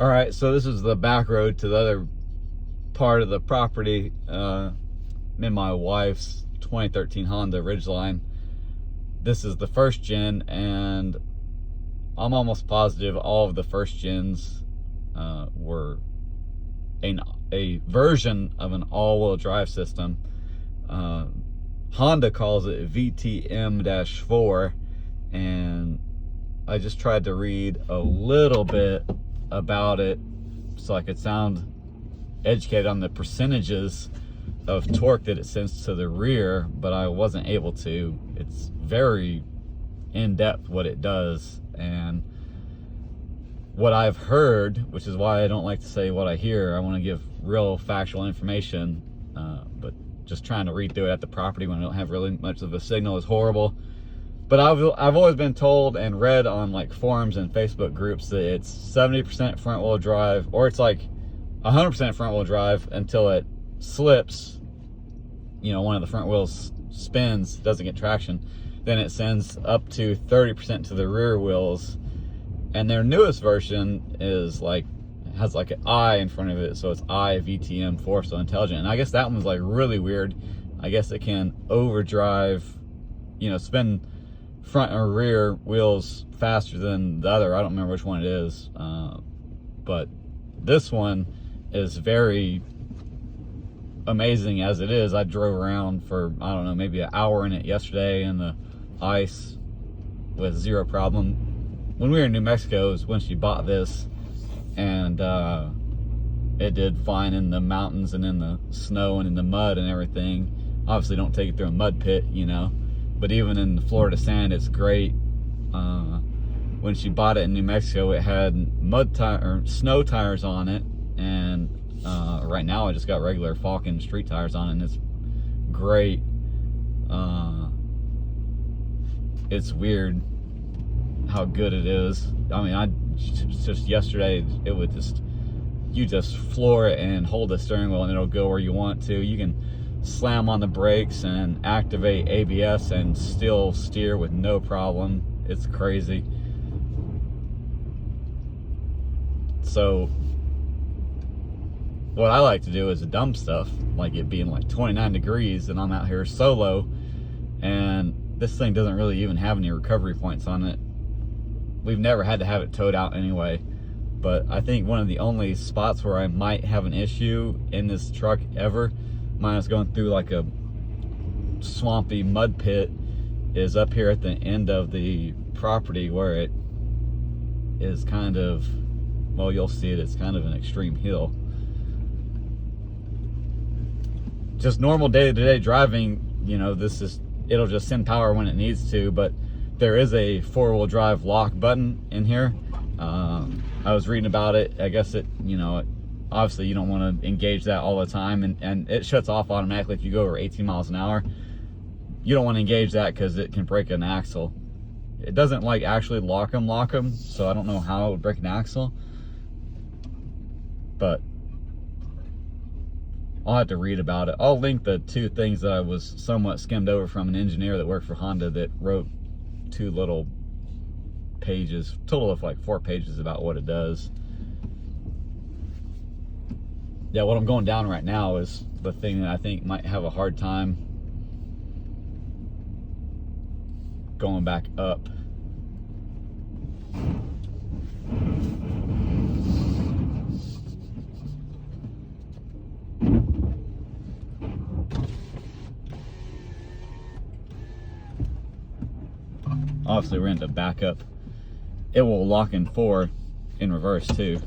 All right, so this is the back road to the other part of the property. Me and my wife's 2013 Honda Ridgeline. This is the first gen, and I'm almost positive all of the first gens were a version of an all-wheel drive system. Honda calls it VMT-4, and I just tried to read a little bit about it so I could sound educated on the percentages of torque that it sends to the rear, but I wasn't able to. It's very in-depth what it does, and what I've heard, which is why I don't like to say what I hear. I want to give real factual information, but just trying to read through it at the property when I don't have really much of a signal is horrible. But I've always been told and read on like forums and Facebook groups that it's 70% front wheel drive, or it's like 100% front wheel drive until it slips, you know, one of the front wheels spins, doesn't get traction, then it sends up to 30% to the rear wheels. And their newest version is like, has like an I in front of it, so it's VTM-4, so intelligent. And I guess that one's like really weird. I guess it can overdrive, you know, spin front or rear wheels faster than the other. I don't remember which one it is, but this one is very amazing as it is. I drove around for, I don't know, maybe an hour in it yesterday in the ice with zero problem. When we were in New Mexico is when she bought this, and it did fine in the mountains and in the snow and in the mud and everything. Obviously don't take it through a mud pit, you know, but even in the Florida sand, it's great. When she bought it in New Mexico, it had snow tires on it, and right now I just got regular Falcon street tires on it, and it's great. It's weird how good it is. I mean, just yesterday, it would you just floor it and hold the steering wheel and it'll go where you want to. You can slam on the brakes and activate ABS and still steer with no problem. It's crazy. So what I like to do is dumb stuff, like it being like 29 degrees and I'm out here solo, and this thing doesn't really even have any recovery points on it. We've never had to have it towed out anyway, but I think one of the only spots where I might have an issue in this truck ever, mine is going through like a swampy mud pit, is up here at the end of the property where it is kind of, well, you'll see it, it's kind of an extreme hill. Just normal day-to-day driving, you know, it'll just send power when it needs to, but there is a four-wheel drive lock button in here. I was reading about it. I guess it, you know, obviously you don't want to engage that all the time, and it shuts off automatically if you go over 18 miles an hour. You don't want to engage that because it can break an axle. It doesn't like actually lock them, so I don't know how it would break an axle, but I'll have to read about it. I'll link the two things that I was somewhat skimmed over from an engineer that worked for Honda that wrote 2 little pages, total of like 4 pages about what it does. Yeah, what I'm going down right now is the thing that I think might have a hard time going back up. Obviously we're into backup. It will lock in 4 in reverse too,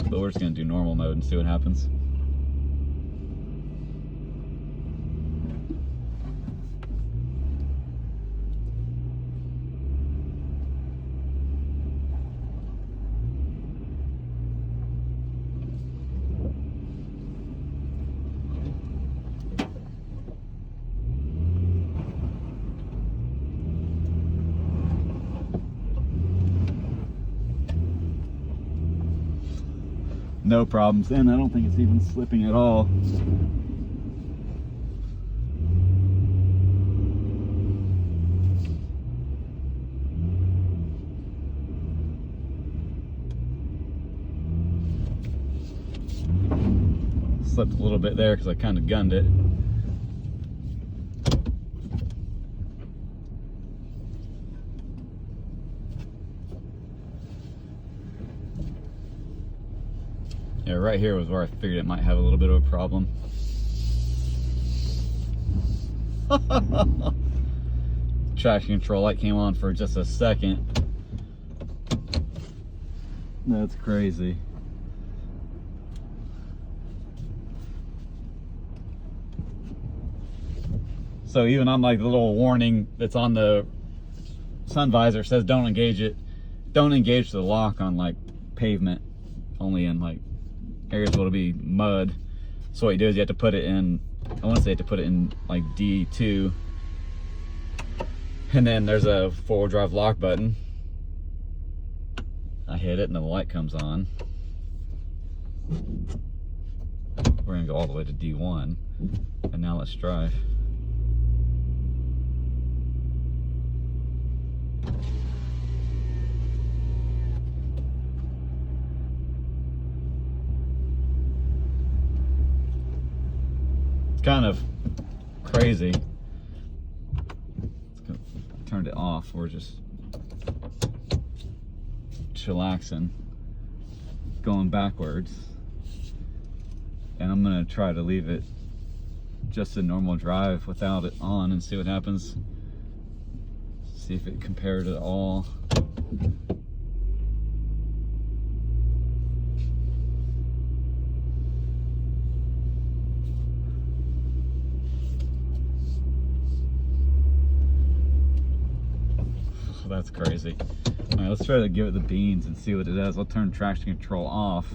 but we're just gonna do normal mode and see what happens. No problems, and I don't think it's even slipping at all. slipped a little bit there because I kind of gunned it. Yeah, right here was where I figured it might have a little bit of a problem. Traction control light came on for just a second. That's crazy. So even on like the little warning that's on the sun visor says don't engage it. Don't engage the lock on like pavement, only in like areas where it'll be mud. So what you do is you have to put it in, I want to say you have to put it in like D2. And then there's a 4-wheel drive lock button. I hit it and the light comes on. We're gonna go all the way to D1. And now let's drive. It's kind of crazy. Turned it off. We're just chillaxing, going backwards, and I'm gonna try to leave it just a normal drive without it on and see what happens. See if it compared at all. That's crazy. All right, let's try to give it the beans and see what it does. I'll turn traction control off.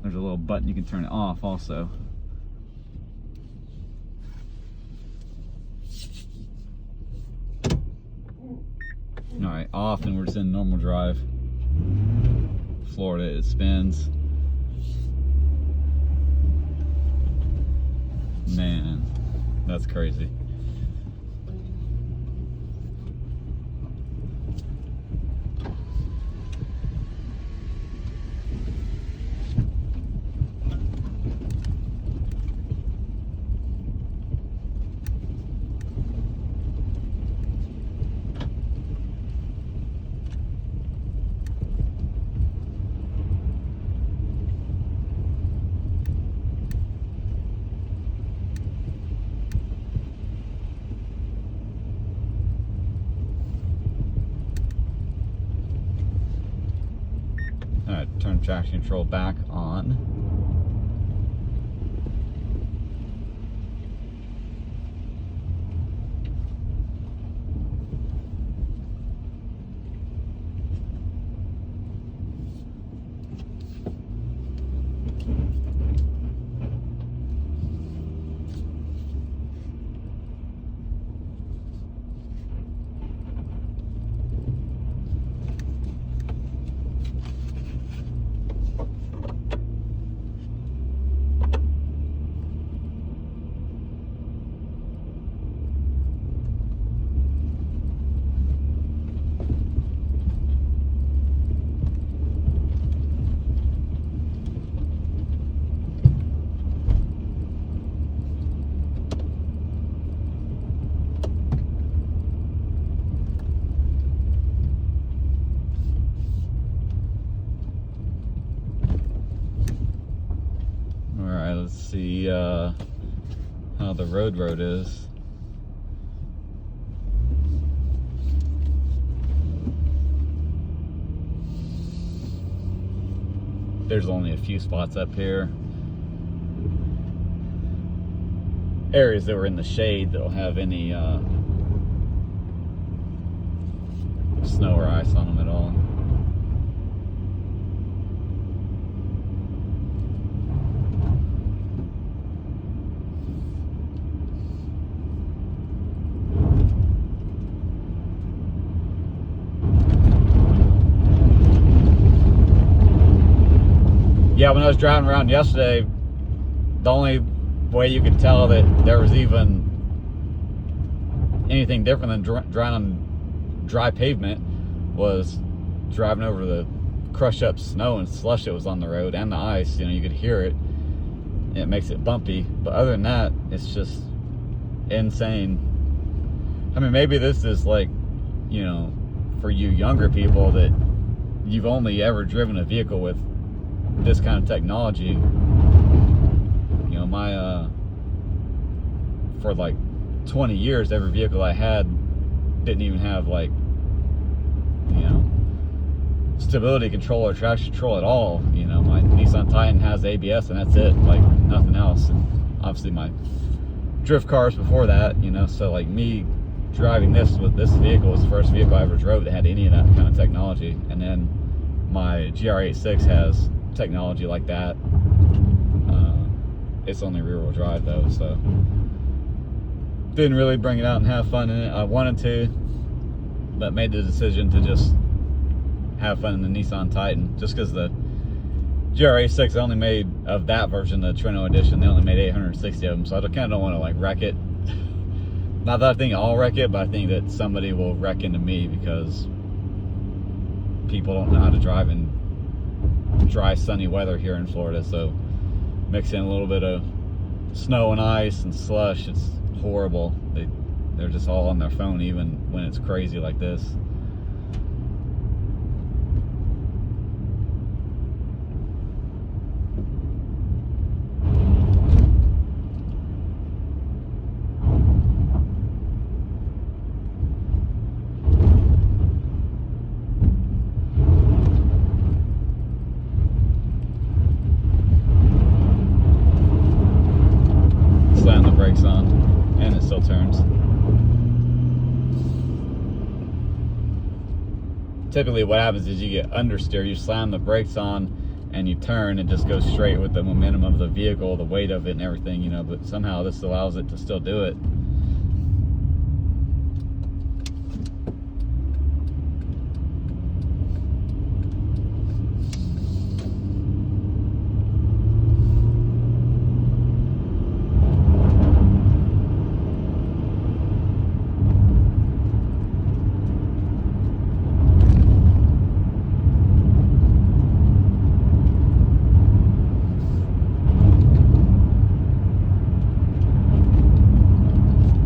There's a little button you can turn it off also. All right, off, and we're just in normal drive. Florida, it spins. Man, that's crazy. Alright, turn traction control back on. Let's see how the road is. There's only a few spots up here. Areas that were in the shade that don't have any snow or ice on them at all. Yeah, when I was driving around yesterday, the only way you could tell that there was even anything different than driving on dry pavement was driving over the crushed up snow and slush that was on the road and the ice. You know, you could hear it. It makes it bumpy, but other than that, it's just insane. I mean, maybe this is like, you know, for you younger people that you've only ever driven a vehicle with this kind of technology. You know, my for like 20 years, every vehicle I had didn't even have, like, you know, stability control or traction control at all. You know, my Nissan Titan has ABS and that's it, like nothing else. And obviously my drift cars before that, you know, so like me driving this with this vehicle was the first vehicle I ever drove that had any of that kind of technology. And then my GR86 has technology like that. It's only rear wheel drive though, so didn't really bring it out and have fun in it. I wanted to, but made the decision to just have fun in the Nissan Titan, just because the GR86 only made, of that version, the Trento edition, they only made 860 of them, so I kind of don't want to like wreck it. Not that I think I'll wreck it, but I think that somebody will wreck into me because people don't know how to drive in dry, sunny weather here in Florida. So mix in a little bit of snow and ice and slush, it's horrible. They're just all on their phone even when it's crazy like this. Slam the brakes on, and it still turns. Typically what happens is you get understeer, you slam the brakes on and you turn, and just goes straight with the momentum of the vehicle, the weight of it and everything, you know, but somehow this allows it to still do it.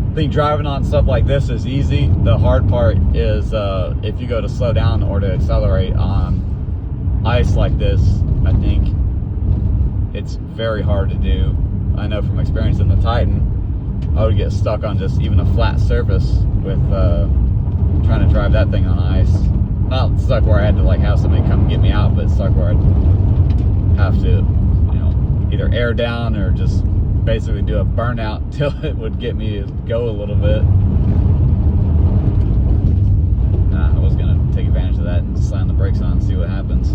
I think driving on stuff like this is easy. The hard part is if you go to slow down or to accelerate on ice like this. I think it's very hard to do. I know from experience in the Titan, I would get stuck on just even a flat surface with trying to drive that thing on ice. Not stuck where I had to like have somebody come get me out, but stuck where I'd have to, you know, either air down or just basically do a burnout till it would get me to go a little bit. Nah, I was gonna take advantage of that and slam the brakes on and see what happens.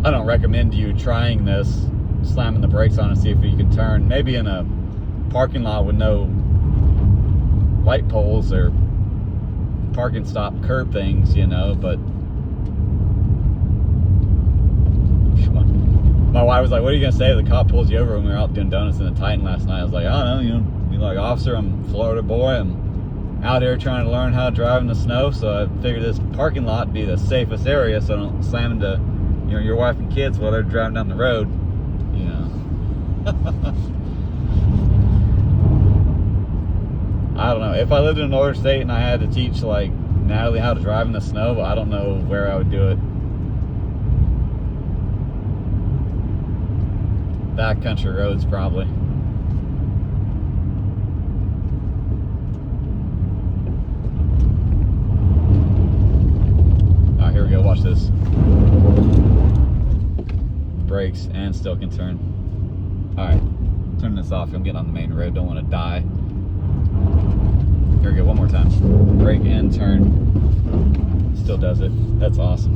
I don't recommend you trying this, slamming the brakes on and see if you can turn. Maybe in a parking lot with no light poles or parking stop curb things, you know, but my wife was like, what are you gonna say if the cop pulls you over when we were out doing donuts in the Titan last night? I was like, I don't know, you know, be like, officer, I'm a Florida boy, I'm out here trying to learn how to drive in the snow, so I figured this parking lot would be the safest area so I don't slam into, you know, your wife and kids while they're driving down the road, you know. I don't know, if I lived in another state and I had to teach like Natalie how to drive in the snow, but I don't know where I would do it. Backcountry roads, probably. Alright, here we go, watch this. Brakes and still can turn. Alright, turn this off. I'm getting on the main road, don't want to die. Here we go, one more time. Brake and turn. Still does it. That's awesome.